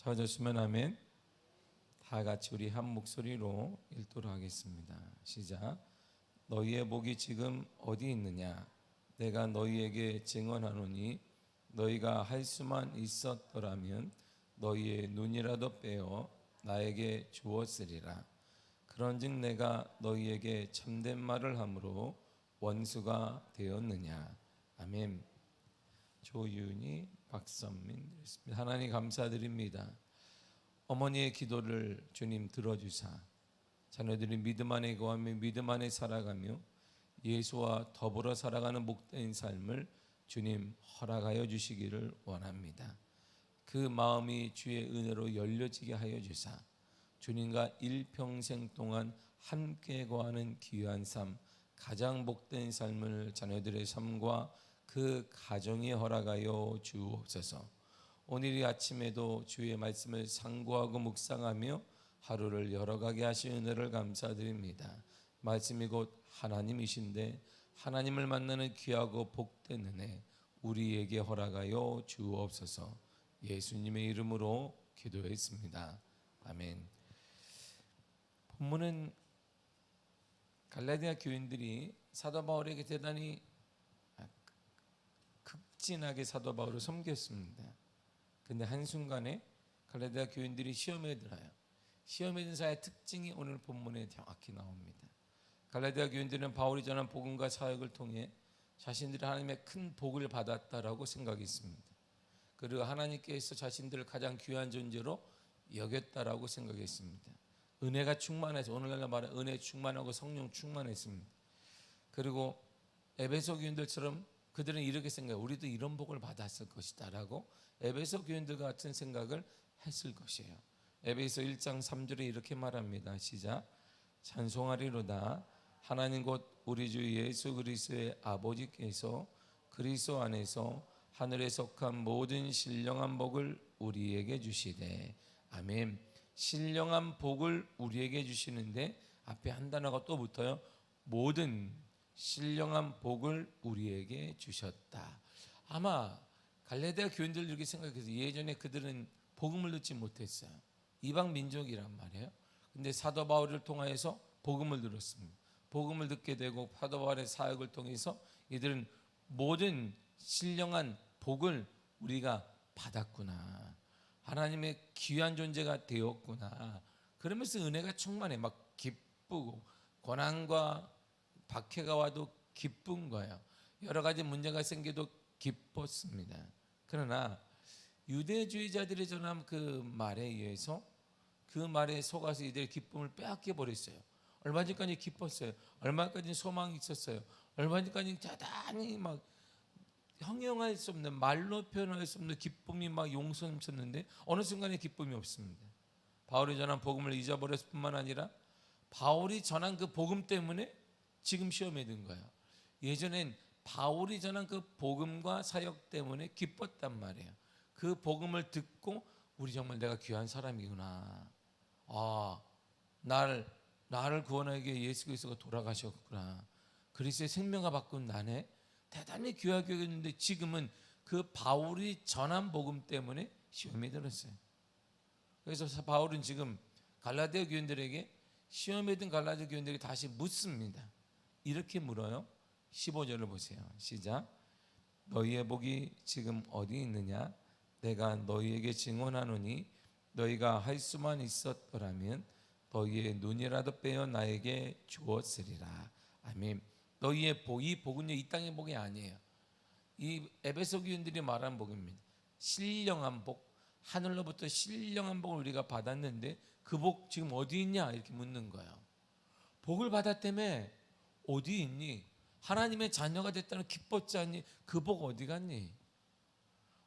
찾으시면 아멘. 다 같이 우리 한 목소리로 읽도록 하겠습니다. 시작. 너희의 복이 지금 어디 있느냐? 내가 너희에게 증언하노니 너희가 할 수만 있었더라면 너희의 눈이라도 빼어 나에게 주었으리라. 그런즉 내가 너희에게 참된 말을 함으로 원수가 되었느냐? 아멘. 조윤희, 박선민 드렸습니다. 하나님 감사드립니다. 어머니의 기도를 주님 들어주사 자녀들이 믿음 안에 거하며 믿음 안에 살아가며 예수와 더불어 살아가는 복된 삶을 주님 허락하여 주시기를 원합니다. 그 마음이 주의 은혜로 열려지게 하여 주사 주님과 일평생 동안 함께 거하는 귀한 삶, 가장 복된 삶을 자녀들의 삶과 그 가정에 허락하여 주옵소서. 오늘 이 아침에도 주의 말씀을 상고하고 묵상하며 하루를 열어가게 하신 은혜를 감사드립니다. 말씀이 곧 하나님이신데 하나님을 만나는 귀하고 복된 은혜 우리에게 허락하여 주옵소서. 예수님의 이름으로 기도했습니다. 아멘. 본문은 갈라디아 교인들이 사도 바울에게 대단히 극진하게 사도 바울을 섬겼습니다. 근데 한순간에 갈라디아 교인들이 시험에 들어요. 시험에 든 자의 특징이 오늘 본문에 정확히 나옵니다. 갈라디아 교인들은 바울이 전한 복음과 사역을 통해 자신들이 하나님의 큰 복을 받았다라고 생각했습니다. 그리고 하나님께서 자신들을 가장 귀한 존재로 여겼다라고 생각했습니다. 은혜가 충만해서 오늘날 말하는 은혜 충만하고 성령 충만했습니다. 그리고 에베소 교인들처럼 그들은 이렇게 생각해요. 우리도 이런 복을 받았을 것이다 라고 에베소 교인들 같은 생각을 했을 것이에요. 에베소 1장 3절에 이렇게 말합니다. 시작. 찬송하리로다 하나님 곧 우리 주 예수 그리스도의 아버지께서 그리스도 안에서 하늘에 속한 모든 신령한 복을 우리에게 주시되. 아멘. 신령한 복을 우리에게 주시는데 앞에 한 단어가 또 붙어요. 모든 신령한 복을 우리에게 주셨다. 아마 갈라디아 교인들 이렇게 생각해서 예전에 그들은 복음을 듣지 못했어요. 이방 민족이란 말이에요. 근데 사도 바울을 통하여서 복음을 들었습니다. 복음을 듣게 되고 사도 바울의 사역을 통해서 이들은 모든 신령한 복을 우리가 받았구나. 하나님의 귀한 존재가 되었구나. 그러면서 은혜가 충만해. 막 기쁘고 고난과 박해가 와도 기쁜 거예요. 여러 가지 문제가 생겨도 기뻤습니다. 그러나 유대주의자들이 전한 그 말에 의해서 그 말에 속아서 이들의 기쁨을 빼앗겨 버렸어요. 얼마 전까지 기뻤어요. 얼마 전까지 소망이 있었어요. 얼마 전까지 대단히 막 형용할 수 없는 말로 표현할 수 없는 기쁨이 막 용서넘쳤는데 어느 순간에 기쁨이 없습니다. 바울이 전한 복음을 잊어버렸을 뿐만 아니라 바울이 전한 그 복음 때문에 지금 시험에 든 거예요. 예전엔 바울이 전한 그 복음과 사역 때문에 기뻤단 말이에요. 그 복음을 듣고 우리 정말 내가 귀한 사람이구나. 나를 구원하기 위해 예수 그리스도가 돌아가셨구나. 그리스도의 생명을 바꾼 나네. 대단히 귀하게 여겼는데 지금은 그 바울이 전한 복음 때문에 시험에 들었어요. 그래서 바울은 지금 갈라디아 교인들에게 시험에 든 갈라디아 교인들에게 다시 묻습니다. 이렇게 물어요. 15절을 보세요. 시작. 너희의 복이 지금 어디 있느냐? 내가 너희에게 증언하노니 너희가 할 수만 있었더라면 너희의 눈이라도 빼어 나에게 주었으리라. 아멘. 너희의 복, 이 복은요 이 땅의 복이 아니에요. 이 에베소 교인들이 말한 복입니다. 신령한 복, 하늘로부터 신령한 복을 우리가 받았는데 그 복 지금 어디 있냐 이렇게 묻는 거예요. 복을 받았다며 어디 있니? 하나님의 자녀가 됐다는 기뻤지 않니? 그 복 어디 갔니?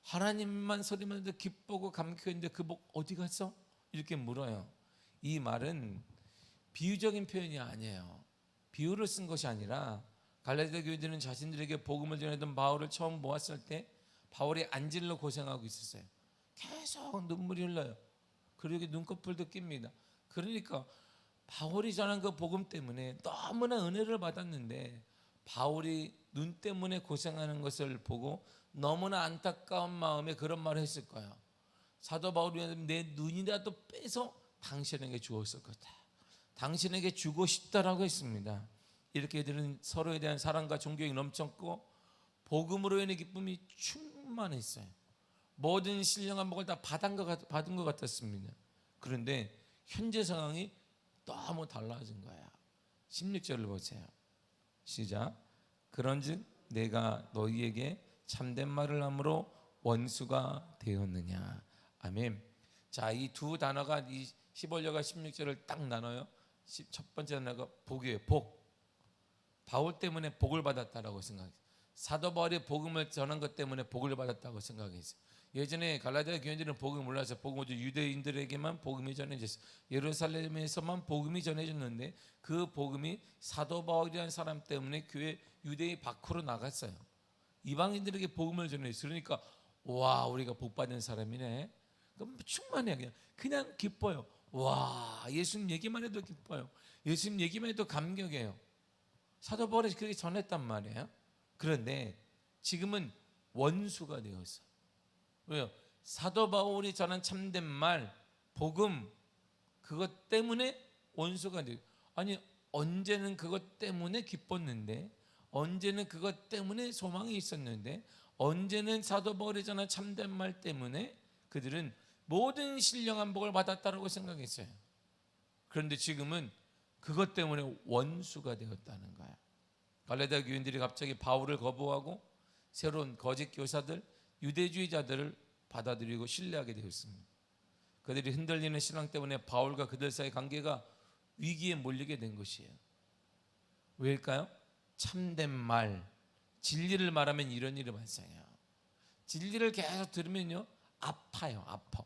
하나님만 소리만 듣고 기쁘고 감격했는데 그 복 어디 갔어? 이렇게 물어요. 이 말은 비유적인 표현이 아니에요. 비유를 쓴 것이 아니라 갈라디아 교인들은 자신들에게 복음을 전하던 바울을 처음 모았을 때 바울이 안질로 고생하고 있었어요. 계속 눈물이 흘러요. 그리고 눈꺼풀도 낍니다. 그러니까 바울이 전한 그 복음 때문에 너무나 은혜를 받았는데 바울이 눈 때문에 고생하는 것을 보고 너무나 안타까운 마음에 그런 말을 했을 거예요. 사도 바울이 내 눈이라도 빼서 당신에게 주었을 거다. 당신에게 주고 싶다라고 했습니다. 이렇게 그들은 서로에 대한 사랑과 존경이 넘쳤고 복음으로 인해 기쁨이 충만했어요. 모든 신령한 복을 다 받은 것 같았습니다. 그런데 현재 상황이 너무 달라진 거야. 16절을 보세요. 시작. 그런즉 내가 너희에게 참된 말을 함으로 원수가 되었느냐. 아멘. 자, 이 두 단어가 이 15절과 16절을 딱 나눠요. 첫 번째 단어가 복이에요. 복. 바울 때문에 복을 받았다라고 생각했어요. 사도 바울이 복음을 전한 것 때문에 복을 받았다고 생각했어요. 예전에 갈라디아 교인들은 복음을 몰라서 복음을 유대인들에게만 복음이 전해졌어요. 예루살렘에서만 복음이 전해졌는데 그 복음이 사도 바울이라는 사람 때문에 교회 유대인 밖으로 나갔어요. 이방인들에게 복음을 전했어요. 그러니까 와, 우리가 복 받은 사람이네. 그럼 충만해. 그냥 기뻐요. 와, 예수님 얘기만 해도 기뻐요. 예수님 얘기만 해도 감격해요. 사도 바울이 그렇게 전했단 말이에요. 그런데 지금은 원수가 되었어요. 왜요? 사도 바울이 전한 참된 말, 복음, 그것 때문에 원수가 돼요. 아니, 언제는 그것 때문에 기뻤는데, 언제는 그것 때문에 소망이 있었는데, 언제는 사도 바울이 전한 참된 말 때문에 그들은 모든 신령한 복을 받았다고 생각했어요. 그런데 지금은 그것 때문에 원수가 되었다는 거야. 갈라디아 교인들이 갑자기 바울을 거부하고 새로운 거짓 교사들, 유대주의자들을 받아들이고 신뢰하게 되었습니다. 그들이 흔들리는 신앙 때문에 바울과 그들 사이의 관계가 위기에 몰리게 된 것이에요. 왜일까요? 참된 말, 진리를 말하면 이런 일이 발생해요. 진리를 계속 들으면요, 아파요. 아파.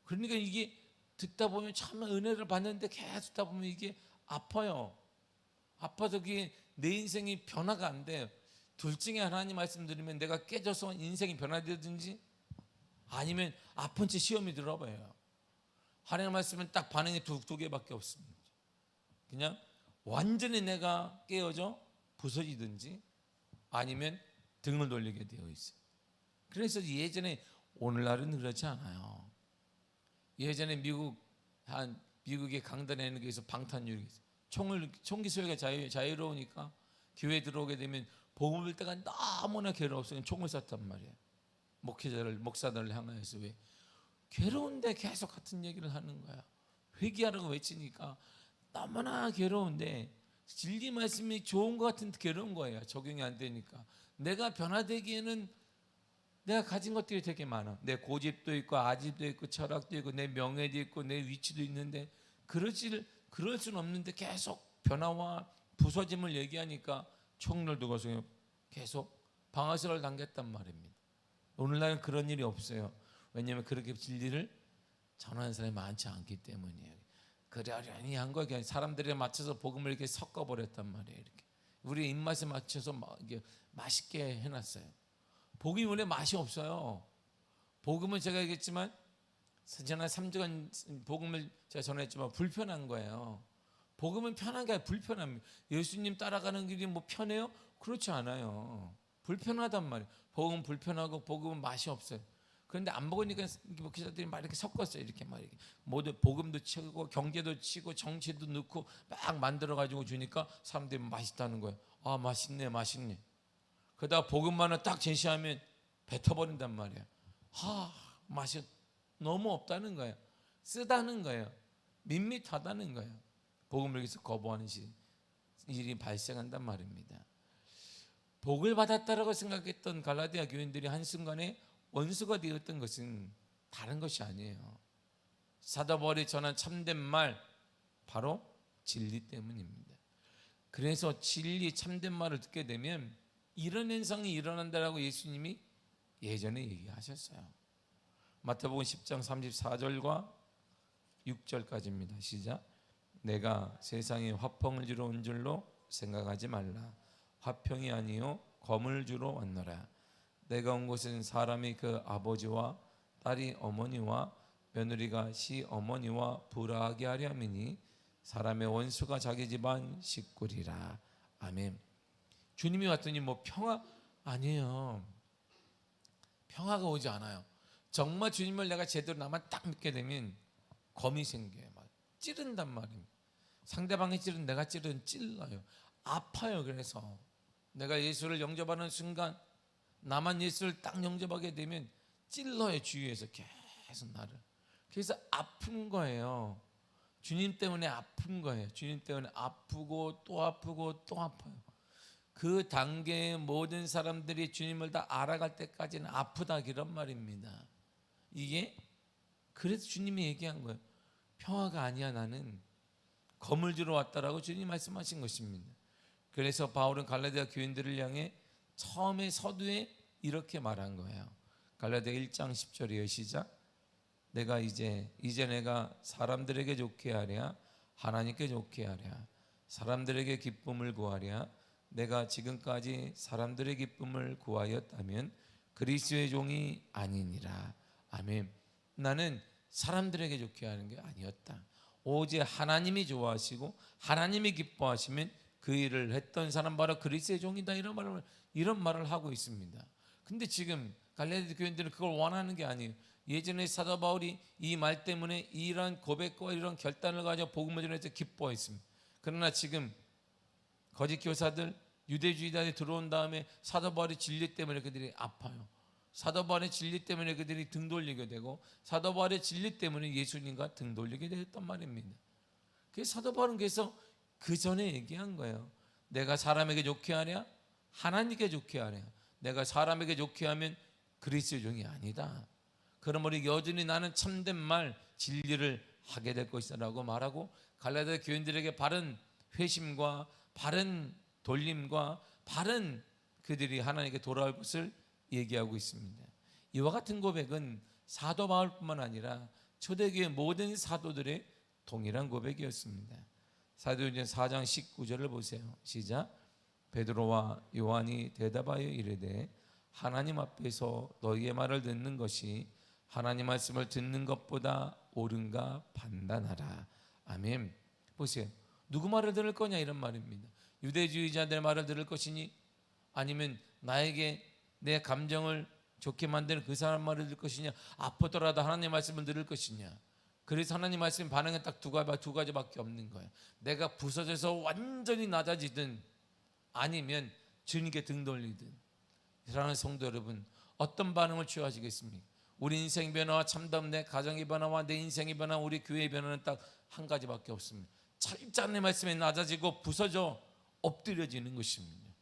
그러니까 이게 듣다 보면 참 은혜를 받는데 계속 듣다 보면 이게 아파요. 아파서 그게 내 인생이 변화가 안 돼요. 둘 중에 하나님 말씀 들으면 내가 깨져서 인생이 변화되든지 아니면 아픈 채 시험이 들어봐요. 하나님 말씀은 딱 반응이 두 개밖에 없습니다. 그냥 완전히 내가 깨어져 부서지든지 아니면 등을 돌리게 되어 있어요. 그래서 예전에, 오늘날은 그렇지 않아요. 예전에 미국의 강단에 있는 데서 방탄유리, 총기 소유가 자유로우니까 교회 들어오게 되면 복음 볼 때가 너무나 괴로웠어요. 총을 쐈단 말이에요. 목사들을 향하여서. 왜? 괴로운데 계속 같은 얘기를 하는 거야. 회개하라고 외치니까 너무나 괴로운데 진리 말씀이 좋은 것 같은 괴로운 거예요. 적용이 안 되니까. 내가 변화되기에는 내가 가진 것들이 되게 많아. 내 고집도 있고 아집도 있고 철학도 있고 내 명예도 있고 내 위치도 있는데 그럴 수는 없는데 계속 변화와 부서짐을 얘기하니까 총을 두고서 계속 방아쇠를 당겼단 말입니다. 오늘날은 그런 일이 없어요. 왜냐하면 그렇게 진리를 전하는 사람이 많지 않기 때문이에요. 그러려니 한 거예요. 사람들에 맞춰서 복음을 이렇게 섞어버렸단 말이에요. 이렇게 우리 입맛에 맞춰서 이게 맛있게 해놨어요. 복음이 원래 맛이 없어요. 복음은 제가 얘기했지만 지난 3주간 복음을 제가 전했지만 불편한 거예요. 복음은 편한 게 아니라 불편합니다. 예수님 따라가는 길이 뭐 편해요? 그렇지 않아요. 불편하단 말이에요. 복음은 불편하고 복음은 맛이 없어요. 그런데 안 먹으니까 목회자들이 막 이렇게 섞었어요. 이렇게 막 이렇게 모두 복음도 치고 경제도 치고 정치도 넣고 막 만들어 가지고 주니까 사람들이 맛있다는 거예요. 아, 맛있네. 그러다가 복음만을 딱 제시하면 뱉어버린단 말이에요. 맛이 너무 없다는 거예요. 쓰다는 거예요. 밋밋하다는 거예요. 복음을 위해서 거부하는 일이 발생한단 말입니다. 복을 받았다라고 생각했던 갈라디아 교인들이 한순간에 원수가 되었던 것은 다른 것이 아니에요. 사도 바울이 전한 참된 말, 바로 진리 때문입니다. 그래서 진리, 참된 말을 듣게 되면 이런 현상이 일어난다라고 예수님이 예전에 얘기하셨어요. 마태복음 10장 34절과 6절까지입니다. 시작. 내가 세상에 화평을 주러 온 줄로 생각하지 말라. 화평이 아니요 검을 주러 왔노라. 내가 온 곳은 사람이 그 아버지와 딸이 어머니와 며느리가 시어머니와 불화하게 하려 함이니 사람의 원수가 자기 집안 식구리라. 아멘. 주님이 왔더니 뭐 평화 아니에요. 평화가 오지 않아요. 정말 주님을 내가 제대로 나만 딱 믿게 되면 검이 생겨요. 막 찌른단 말입니다. 상대방이 찌른 내가 찔러요. 아파요. 그래서 내가 예수를 영접하는 순간 나만 예수를 딱 영접하게 되면 찔러요. 주위에서 계속 나를. 그래서 아픈 거예요. 주님 때문에 아픈 거예요. 주님 때문에 아프고 또 아프고 또 아파요. 그 단계의 모든 사람들이 주님을 다 알아갈 때까지는 아프다 그런 말입니다. 이게 그래서 주님이 얘기한 거예요. 평화가 아니야 나는 검을 주러 왔다라고 주님이 말씀하신 것입니다. 그래서 바울은 갈라디아 교인들을 향해 처음에 서두에 이렇게 말한 거예요. 갈라디아 1장 10절이에요. 시작. 내가 이제 내가 사람들에게 좋게 하랴 하나님께 좋게 하랴 사람들에게 기쁨을 구하랴 내가 지금까지 사람들의 기쁨을 구하였다면 그리스도의 종이 아니니라. 아멘. 나는 사람들에게 좋게 하는 게 아니었다. 오직 하나님이 좋아하시고 하나님이 기뻐하시면 그 일을 했던 사람 바로 그리스도의 종이다. 이런 말을 하고 있습니다. 근데 지금 갈라디아 교인들은 그걸 원하는 게 아니에요. 예전에 사도 바울이 이 말 때문에 이러한 고백과 이런 결단을 가지고 복음을 전해서 기뻐했습니다. 그러나 지금 거짓 교사들 유대주의자들이 들어온 다음에 사도 바울의 진리 때문에 그들이 아파요. 사도 바울의 진리 때문에 그들이 등 돌리게 되고 사도 바울의 진리 때문에 예수님과 등 돌리게 되었단 말입니다. 그래서 사도 바울은 그래서 그 전에 얘기한 거예요. 내가 사람에게 좋게 하랴 하나님께 좋게 하랴 내가 사람에게 좋게 하면 그리스도의 종이 아니다. 그러므로 여전히 나는 참된 말 진리를 하게 될 것이라고 말하고 갈라디아 교인들에게 바른 회심과 바른 돌림과 바른 그들이 하나님께 돌아올 것을 얘기하고 있습니다. 이와 같은 고백은 사도 바울뿐만 아니라 초대교회 모든 사도들의 동일한 고백이었습니다. 사도행전 4장 19절을 보세요. 시작. 베드로와 요한이 대답하여 이르되 하나님 앞에서 너희의 말을 듣는 것이 하나님 말씀을 듣는 것보다 옳은가 판단하라. 아멘. 보세요. 누구 말을 들을 거냐 이런 말입니다. 유대주의자들 말을 들을 것이니 아니면 나에게 내 감정을 좋게 만드는 그 사람 말을 들을 것이냐 아프더라도 하나님 말씀을 들을 것이냐. 그래서 하나님 말씀 반응은 딱 두 가지밖에 없는 거예요. 내가 부서져서 완전히 낮아지든 아니면 주님께 등 돌리든. 사랑하는 성도 여러분 어떤 반응을 취하시겠습니까? 우리 인생 변화와 참담 내 가정의 변화와 내 인생의 변화 우리 교회의 변화는 딱 한 가지밖에 없습니다. 철저한 말씀에 낮아지고 부서져 엎드려지는 것입니다.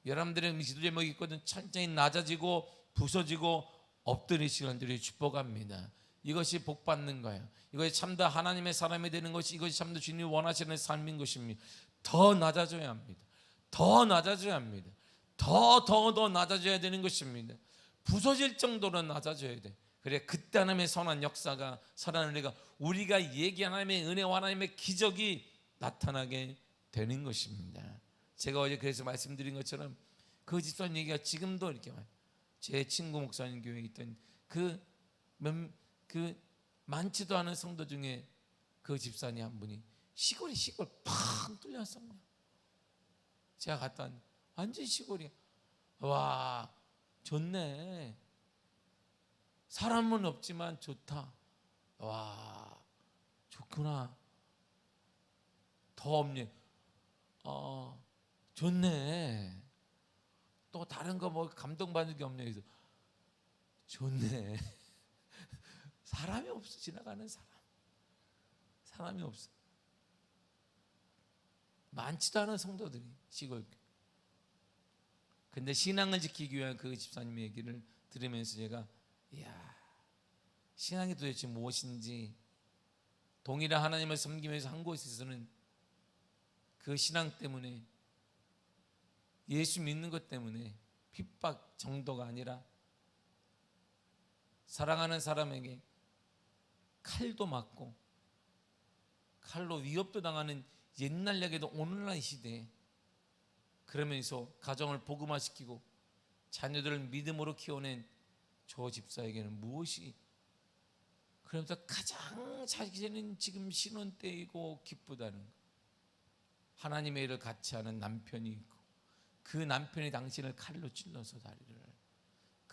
여러분들의 기도 제목이 있거든. 천천히 낮아지고 부서지고 엎드릴 시간들이 축복합니다. 이것이 복 받는 거예요. 이것이 참다 하나님의 사람이 되는 것이 이것이 참다 주님이 원하시는 삶인 것입니다. 더 낮아져야 합니다. 더 낮아져야 합니다. 더 낮아져야 되는 것입니다. 부서질 정도로 낮아져야 돼. 그래 그때 하나님의 선한 역사가 선한 은혜가 우리가 얘기한 하나님의 은혜와 하나님의 기적이 나타나게 되는 것입니다. 제가 어제 그래서 말씀드린 것처럼 그 집사님 얘기가 지금도 이렇게 와요. 제 친구 목사님 교회에 있던 그 많지도 않은 성도 중에 그 집사님 한 분이 시골 팍 뚫렸었네요. 제가 갔다 왔는데 완전 시골이야. 와 좋네. 사람은 없지만 좋다. 와 좋구나. 더 없네. 좋네. 또 다른 거 뭐 감동받는 게 없네. 그래서 좋네. 사람이 없어. 지나가는 사람이 없어. 많지도 않은 성도들이 시골. 근데 신앙을 지키기 위한 그 집사님의 얘기를 들으면서 제가 이야 신앙이 도대체 무엇인지 동일한 하나님을 섬기면서 한 곳에서는 그 신앙 때문에 예수 믿는 것 때문에 핍박 정도가 아니라 사랑하는 사람에게 칼도 맞고 칼로 위협도 당하는 옛날 얘기도 오늘날 시대에 그러면서 가정을 복음화시키고 자녀들을 믿음으로 키워낸 저 집사에게는 무엇이 그러면서 가장 자기는 지금 신혼 때이고 기쁘다는 거. 하나님의 일을 같이 하는 남편이 있고 그 남편이 당신을 칼로 찔러서 다리를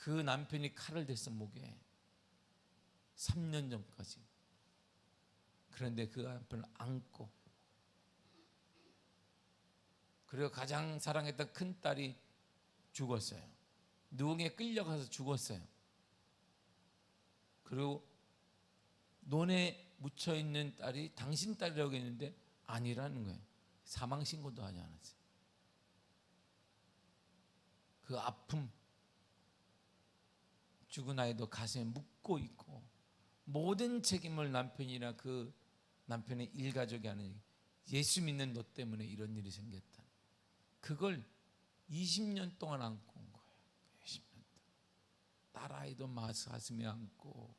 그 남편이 칼을 댔어, 목에. 3년 전까지. 그런데 그 남편을 안고, 그리고 가장 사랑했던 큰 딸이 죽었어요. 누궁에 끌려가서 죽었어요. 그리고 논에 묻혀있는 딸이 당신 딸이라고 했는데 아니라는 거예요. 사망신고도 하지 않았어요. 그 아픔, 죽은 아이도 가슴에 묻고 있고, 모든 책임을 남편이나 그 남편의 일가족이 하는, 예수 믿는 너 때문에 이런 일이 생겼다. 그걸 20년 동안 안고 온 거예요. 20년 동안. 딸아이도 가슴에 안고,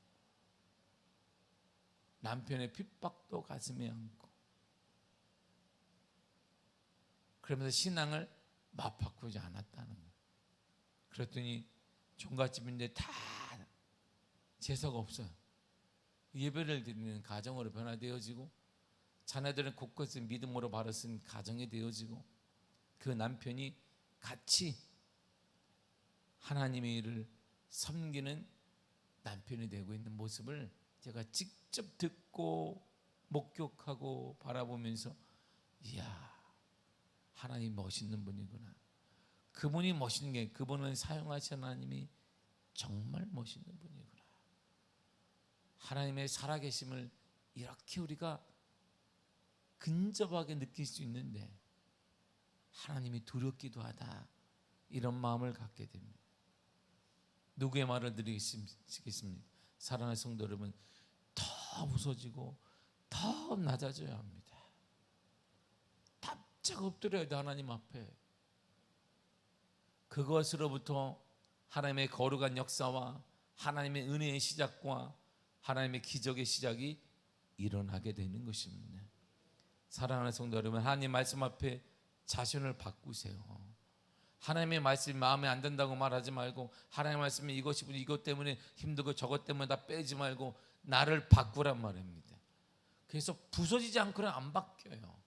남편의 핍박도 가슴에 안고, 그러면서 신앙을 맞바꾸지 않았다는 거예요. 그랬더니 종갓집인데 다 재수가 없어요. 예배를 드리는 가정으로 변화되어지고, 자녀들은 곳곳에 믿음으로 바로 쓴 가정이 되어지고, 그 남편이 같이 하나님의 일을 섬기는 남편이 되고 있는 모습을 제가 직접 듣고 목격하고 바라보면서, 이야, 하나님 멋있는 분이구나. 그분이 멋있는 게, 그분을 사용하신 하나님이 정말 멋있는 분이구나. 하나님의 살아계심을 이렇게 우리가 근접하게 느낄 수 있는데 하나님이 두렵기도 하다, 이런 마음을 갖게 됩니다. 누구의 말을 드리겠습니까? 사랑하는 성도 여러분, 더 부서지고 더 낮아져야 합니다. 답작 엎드려야 돼, 하나님 앞에. 그것으로부터 하나님의 거룩한 역사와 하나님의 은혜의 시작과 하나님의 기적의 시작이 일어나게 되는 것입니다. 사랑하는 성도 여러분, 하나님 말씀 앞에 자신을 바꾸세요. 하나님의 말씀이 마음에 안 든다고 말하지 말고, 하나님의 말씀이 이것 때문에 힘들고 저것 때문에 다 빼지 말고 나를 바꾸란 말입니다. 그래서 부서지지 않고는 안 바뀌어요.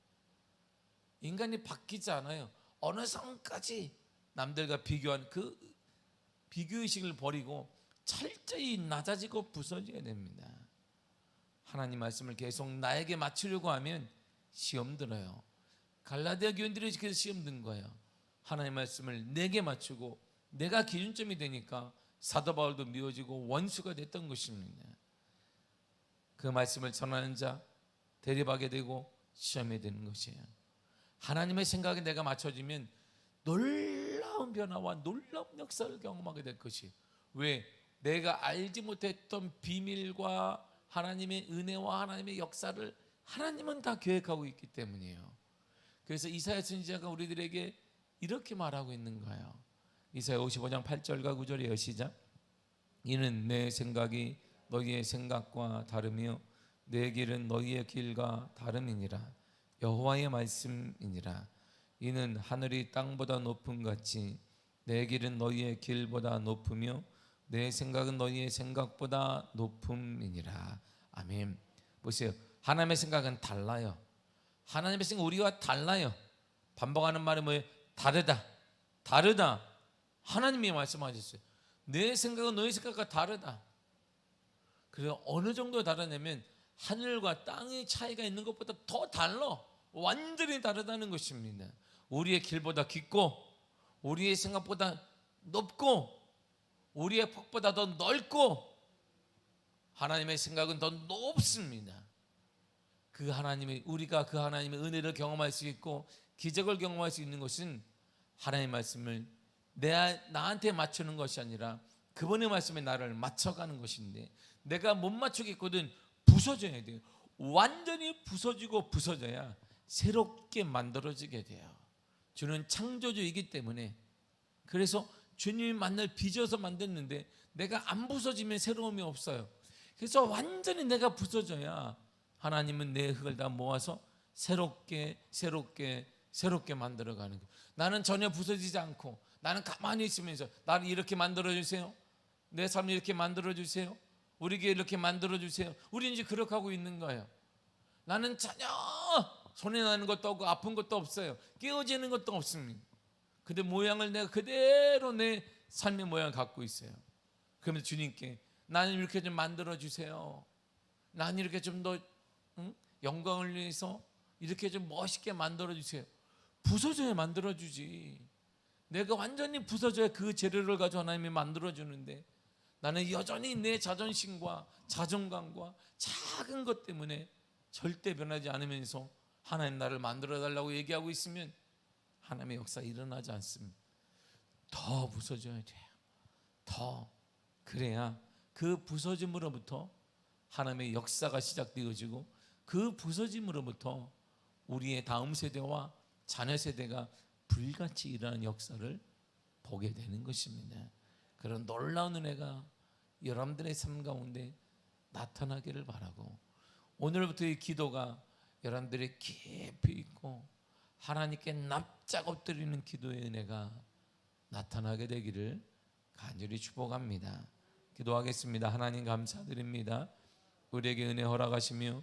인간이 바뀌지 않아요. 어느 선까지 남들과 비교한 그 비교의식을 버리고 철저히 낮아지고 부서져야 됩니다. 하나님 말씀을 계속 나에게 맞추려고 하면 시험 들어요. 갈라디아 교인들이 그래서 시험 든 거예요. 하나님 말씀을 내게 맞추고 내가 기준점이 되니까 사도 바울도 미워지고 원수가 됐던 것입니다. 그 말씀을 전하는 자 대립하게 되고 시험이 되는 것이에요. 하나님의 생각에 내가 맞춰지면 놀라운 변화와 놀라운 역사를 경험하게 될 것이에요. 왜? 내가 알지 못했던 비밀과 하나님의 은혜와 하나님의 역사를 하나님은 다 계획하고 있기 때문이에요. 그래서 이사야 선지자가 우리들에게 이렇게 말하고 있는 거예요. 이사야 55장 8절과 9절이에요. 시작. 이는 내 생각이 너희의 생각과 다르며 내 길은 너희의 길과 다름이니라. 여호와의 말씀이니라. 이는 하늘이 땅보다 높음 같이 내 길은 너희의 길보다 높으며 내 생각은 너희의 생각보다 높음이니라. 아멘. 보세요. 하나님의 생각은 달라요. 하나님의 생각 우리와 달라요. 반복하는 말은 뭐예요? 다르다. 다르다. 하나님이 말씀하셨어요. 내 생각은 너희 생각과 다르다. 그래서 어느 정도 다르냐면 하늘과 땅의 차이가 있는 것보다 더 달라. 완전히 다르다는 것입니다. 우리의 길보다 깊고 우리의 생각보다 높고 우리의 폭보다 더 넓고 하나님의 생각은 더 높습니다. 그 하나님의 우리가 그 하나님의 은혜를 경험할 수 있고 기적을 경험할 수 있는 것은 하나님의 말씀을 나한테 맞추는 것이 아니라 그분의 말씀에 나를 맞춰가는 것인데 내가 못 맞추겠거든 부서져야 돼요. 완전히 부서지고 부서져야 새롭게 만들어지게 돼요. 주는 창조주이기 때문에 그래서 주님이 만날 빚어서 만들었는데 내가 안 부서지면 새로움이 없어요. 그래서 완전히 내가 부서져야 하나님은 내 흙을 다 모아서 새롭게 만들어가는 거예요. 나는 전혀 부서지지 않고 나는 가만히 있으면서 나를 이렇게 만들어주세요. 내 삶을 이렇게 만들어주세요. 우리 교회 이렇게 만들어주세요. 우리는 이제 그렇게 하고 있는 거예요. 나는 전혀 손해 나는 것도 없고 아픈 것도 없어요. 깨어지는 것도 없습니다. 근데 모양을 내가 그대로 내 삶의 모양을 갖고 있어요. 그러면 주님께 나는 이렇게 좀 만들어 주세요. 나는 이렇게 좀 더 영광을 위해서 이렇게 좀 멋있게 만들어 주세요. 부서져야 만들어 주지. 내가 완전히 부서져야 그 재료를 가지고 하나님이 만들어 주는데 나는 여전히 내 자존심과 자존감과 작은 것 때문에 절대 변하지 않으면서 하나님 나를 만들어 달라고 얘기하고 있으면 하나님의 역사 일어나지 않습니다. 더 부서져야 돼요. 더. 그래야 그 부서짐으로부터 하나님의 역사가 시작되어지고 그 부서짐으로부터 우리의 다음 세대와 자녀 세대가 불같이 일어나는 역사를 보게 되는 것입니다. 그런 놀라운 은혜가 여러분들의 삶 가운데 나타나기를 바라고, 오늘부터 이 기도가 여러분들의 깊이 있고 하나님께 납작 엎드리는 기도의 은혜가 나타나게 되기를 간절히 축복합니다. 기도하겠습니다. 하나님 감사드립니다. 우리에게 은혜 허락하시며